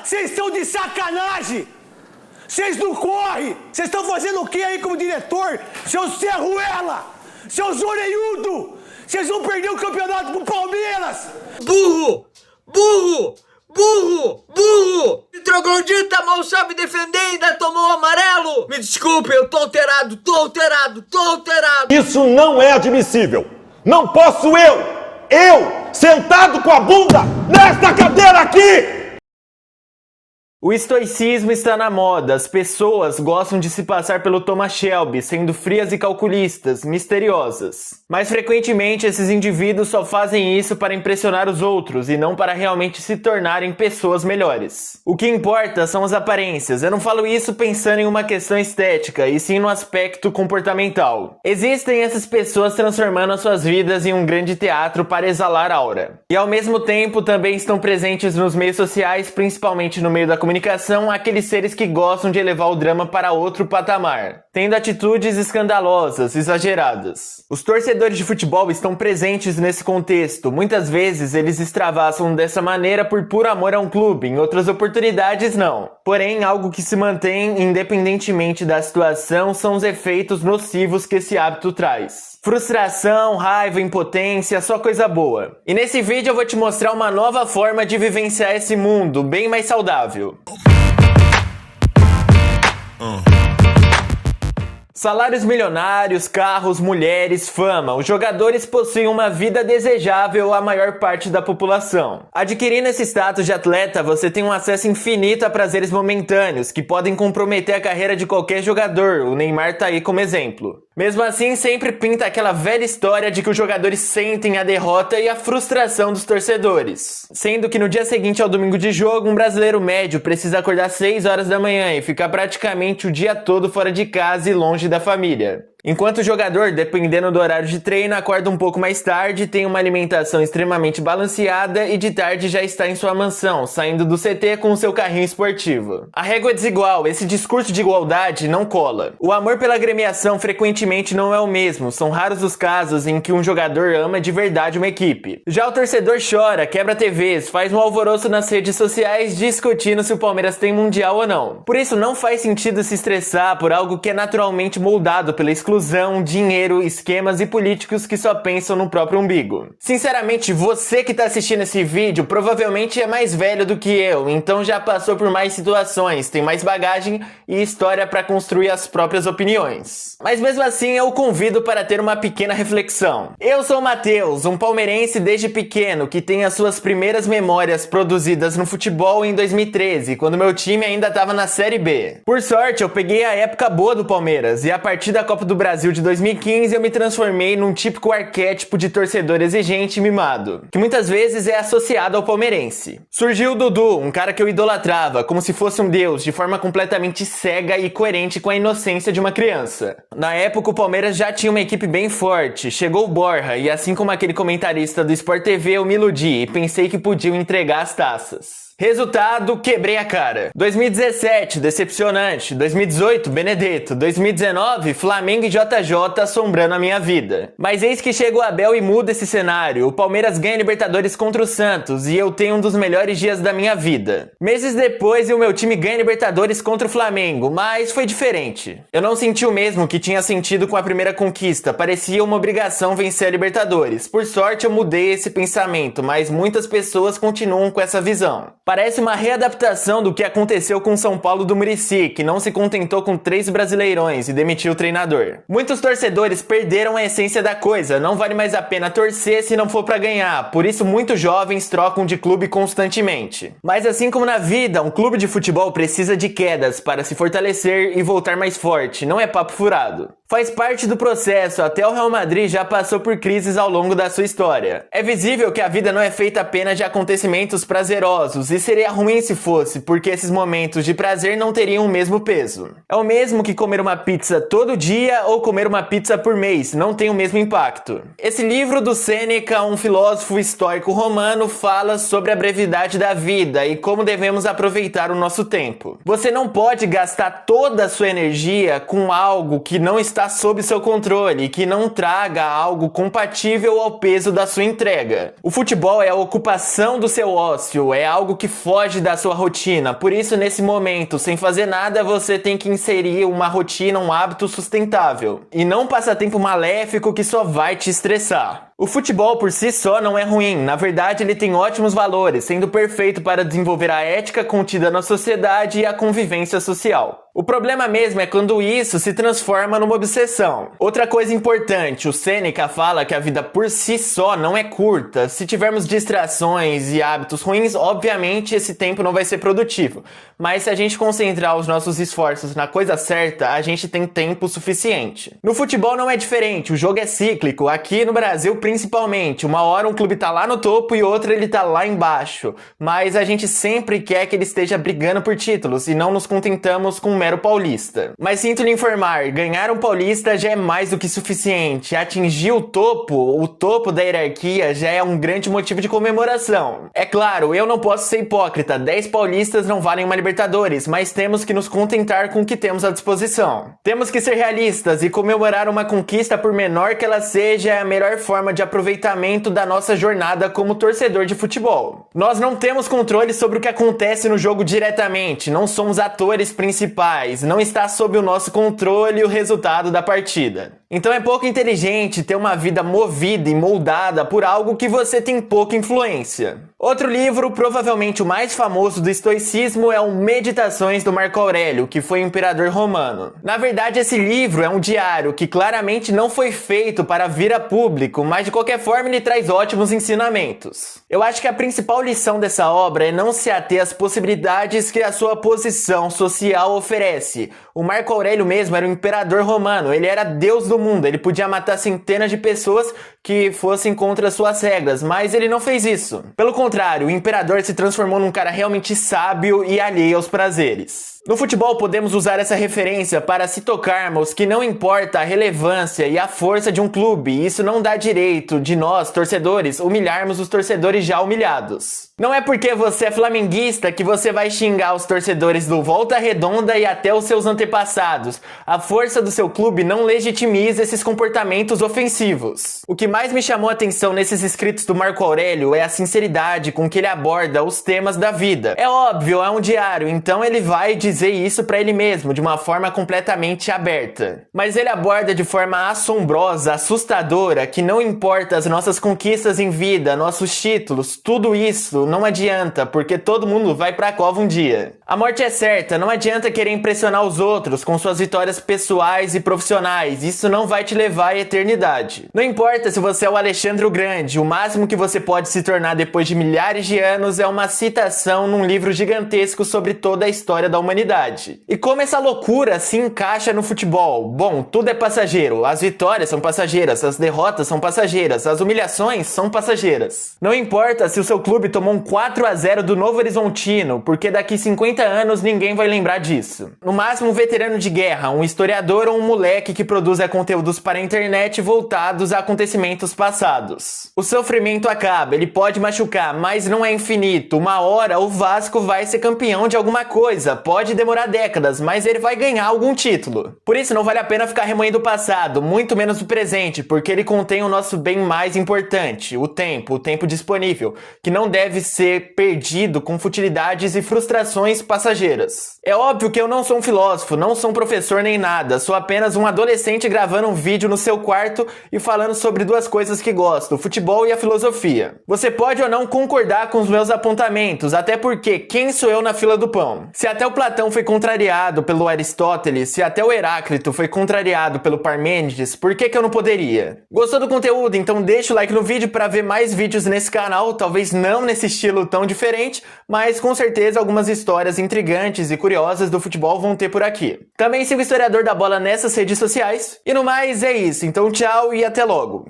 Vocês estão de sacanagem! Vocês não correm! Vocês estão fazendo o que aí como diretor? Seus Serruela! Seus orelhudo! Vocês vão perder o campeonato pro Palmeiras! Burro! Burro! Burro! Burro! O troglodita mal sabe defender e ainda tomou o amarelo! Me desculpe, eu tô alterado! Isso não é admissível! Não posso eu, sentado com a bunda nesta cadeira aqui! O estoicismo está na moda, as pessoas gostam de se passar pelo Thomas Shelby, sendo frias e calculistas, misteriosas. Mas frequentemente esses indivíduos só fazem isso para impressionar os outros e não para realmente se tornarem pessoas melhores. O que importa são as aparências, eu não falo isso pensando em uma questão estética, e sim no aspecto comportamental. Existem essas pessoas transformando as suas vidas em um grande teatro para exalar aura. E ao mesmo tempo também estão presentes nos meios sociais, principalmente no meio da comunicação, aqueles seres que gostam de elevar o drama para outro patamar, tendo atitudes escandalosas, exageradas. Os torcedores de futebol estão presentes nesse contexto. Muitas vezes eles extravasam dessa maneira por puro amor a um clube, em outras oportunidades não. Porém, algo que se mantém independentemente da situação são os efeitos nocivos que esse hábito traz. Frustração, raiva, impotência, só coisa boa. E nesse vídeo eu vou te mostrar uma nova forma de vivenciar esse mundo, bem mais saudável. Salários milionários, carros, mulheres, fama. Os jogadores possuem uma vida desejável à maior parte da população. Adquirindo esse status de atleta, você tem um acesso infinito a prazeres momentâneos, que podem comprometer a carreira de qualquer jogador. O Neymar tá aí como exemplo. Mesmo assim, sempre pinta aquela velha história de que os jogadores sentem a derrota e a frustração dos torcedores. Sendo que no dia seguinte ao domingo de jogo, um brasileiro médio precisa acordar 6 horas da manhã e ficar praticamente o dia todo fora de casa e longe da família. Enquanto o jogador, dependendo do horário de treino, acorda um pouco mais tarde, tem uma alimentação extremamente balanceada e de tarde já está em sua mansão, saindo do CT com o seu carrinho esportivo. A régua é desigual, esse discurso de igualdade não cola. O amor pela agremiação frequentemente não é o mesmo, são raros os casos em que um jogador ama de verdade uma equipe. Já o torcedor chora, quebra TVs, faz um alvoroço nas redes sociais discutindo se o Palmeiras tem mundial ou não. Por isso não faz sentido se estressar por algo que é naturalmente moldado pela exclusão, dinheiro, esquemas e políticos que só pensam no próprio umbigo. Sinceramente, você que tá assistindo esse vídeo provavelmente é mais velho do que eu, então já passou por mais situações, tem mais bagagem e história para construir as próprias opiniões. Mas mesmo assim eu o convido para ter uma pequena reflexão. Eu sou o Matheus, um palmeirense desde pequeno que tem as suas primeiras memórias produzidas no futebol em 2013, quando meu time ainda estava na Série B. Por sorte, eu peguei a época boa do Palmeiras e a partir da Copa do Brasil de 2015 eu me transformei num típico arquétipo de torcedor exigente e mimado, que muitas vezes é associado ao palmeirense. Surgiu o Dudu, um cara que eu idolatrava, como se fosse um deus, de forma completamente cega e coerente com a inocência de uma criança. Na época o Palmeiras já tinha uma equipe bem forte, chegou o Borja e assim como aquele comentarista do Sport TV eu me iludi e pensei que podiam entregar as taças. Resultado, quebrei a cara. 2017, decepcionante. 2018, Benedetto. 2019, Flamengo e JJ assombrando a minha vida. Mas eis que chega o Abel e muda esse cenário. O Palmeiras ganha Libertadores contra o Santos e eu tenho um dos melhores dias da minha vida. Meses depois, o meu time ganha Libertadores contra o Flamengo, mas foi diferente. Eu não senti o mesmo que tinha sentido com a primeira conquista. Parecia uma obrigação vencer a Libertadores. Por sorte, eu mudei esse pensamento, mas muitas pessoas continuam com essa visão. Parece uma readaptação do que aconteceu com o São Paulo do Muricy, que não se contentou com 3 brasileirões e demitiu o treinador. Muitos torcedores perderam a essência da coisa, não vale mais a pena torcer se não for pra ganhar, por isso muitos jovens trocam de clube constantemente. Mas assim como na vida, um clube de futebol precisa de quedas para se fortalecer e voltar mais forte, não é papo furado. Faz parte do processo, até o Real Madrid já passou por crises ao longo da sua história. É visível que a vida não é feita apenas de acontecimentos prazerosos, e seria ruim se fosse, porque esses momentos de prazer não teriam o mesmo peso. É o mesmo que comer uma pizza todo dia ou comer uma pizza por mês, não tem o mesmo impacto. Esse livro do Sêneca, um filósofo estoico romano, fala sobre a brevidade da vida e como devemos aproveitar o nosso tempo. Você não pode gastar toda a sua energia com algo que não está sob seu controle e que não traga algo compatível ao peso da sua entrega. O futebol é a ocupação do seu ócio, é algo que foge da sua rotina. Por isso, nesse momento, sem fazer nada, você tem que inserir uma rotina, um hábito sustentável. E não um passatempo maléfico que só vai te estressar. O futebol por si só não é ruim, na verdade ele tem ótimos valores, sendo perfeito para desenvolver a ética contida na sociedade e a convivência social. O problema mesmo é quando isso se transforma numa obsessão. Outra coisa importante, o Sêneca fala que a vida por si só não é curta. Se tivermos distrações e hábitos ruins, obviamente esse tempo não vai ser produtivo. Mas se a gente concentrar os nossos esforços na coisa certa, a gente tem tempo suficiente. No futebol não é diferente, o jogo é cíclico, aqui no Brasil principalmente. Uma hora um clube tá lá no topo e outra ele tá lá embaixo. Mas a gente sempre quer que ele esteja brigando por títulos e não nos contentamos com um mero paulista. Mas sinto lhe informar, ganhar um paulista já é mais do que suficiente. Atingir o topo da hierarquia já é um grande motivo de comemoração. É claro, eu não posso ser hipócrita, 10 paulistas não valem uma Libertadores, mas temos que nos contentar com o que temos à disposição. Temos que ser realistas e comemorar uma conquista, por menor que ela seja, é a melhor forma de aproveitamento da nossa jornada como torcedor de futebol. Nós não temos controle sobre o que acontece no jogo diretamente, não somos atores principais, não está sob o nosso controle o resultado da partida. Então é pouco inteligente ter uma vida movida e moldada por algo que você tem pouca influência. Outro livro, provavelmente o mais famoso do estoicismo, é o Meditações do Marco Aurélio, que foi um imperador romano. Na verdade, esse livro é um diário que claramente não foi feito para vir a público, mas de qualquer forma ele traz ótimos ensinamentos. Eu acho que a principal lição dessa obra é não se ater às possibilidades que a sua posição social oferece. O Marco Aurélio mesmo era um imperador romano, ele era deus do mundo, ele podia matar centenas de pessoas que fossem contra suas regras, mas ele não fez isso. Pelo contrário, o imperador se transformou num cara realmente sábio e alheio aos prazeres. No futebol podemos usar essa referência para se tocarmos que não importa a relevância e a força de um clube, isso não dá direito de nós, torcedores, humilharmos os torcedores já humilhados. Não é porque você é flamenguista que você vai xingar os torcedores do Volta Redonda e até os seus antepassados. A força do seu clube não legitimiza esses comportamentos ofensivos. O que mais me chamou a atenção nesses escritos do Marco Aurélio é a sinceridade com que ele aborda os temas da vida. É óbvio, é um diário, então ele vai dizer isso pra ele mesmo, de uma forma completamente aberta. Mas ele aborda de forma assombrosa, assustadora, que não importa as nossas conquistas em vida, nossos títulos, tudo isso não adianta, porque todo mundo vai pra cova um dia. A morte é certa, não adianta querer impressionar os outros com suas vitórias pessoais e profissionais, isso não vai te levar à eternidade. Não importa se você é o Alexandre o Grande, o máximo que você pode se tornar depois de milhares de anos é uma citação num livro gigantesco sobre toda a história da humanidade. E como essa loucura se encaixa no futebol? Bom, tudo é passageiro, as vitórias são passageiras, as derrotas são passageiras, as humilhações são passageiras. Não importa se o seu clube tomou um 4-0 do Novo Horizontino, porque daqui 50 anos ninguém vai lembrar disso. No máximo um veterano de guerra, um historiador ou um moleque que produza conteúdos para a internet voltados a acontecimentos passados. O sofrimento acaba, ele pode machucar, mas não é infinito. Uma hora o Vasco vai ser campeão de alguma coisa, pode demorar décadas, mas ele vai ganhar algum título. Por isso não vale a pena ficar remoendo o passado, muito menos o presente, porque ele contém o nosso bem mais importante, o tempo disponível, que não deve ser perdido com futilidades e frustrações passageiras. É óbvio que eu não sou um filósofo, não sou um professor nem nada, sou apenas um adolescente gravando um vídeo no seu quarto e falando sobre duas coisas que gosto, o futebol e a filosofia. Você pode ou não concordar com os meus apontamentos, até porque quem sou eu na fila do pão? Se até o Platão foi contrariado pelo Aristóteles, se até o Heráclito foi contrariado pelo Parmênides, por que eu não poderia? Gostou do conteúdo? Então deixa o like no vídeo para ver mais vídeos nesse canal, talvez não nesse estilo tão diferente, mas com certeza algumas histórias intrigantes e curiosas do futebol vão ter por aqui. Também siga o Historiador da Bola nessas redes sociais. E no mais é isso, então tchau e até logo!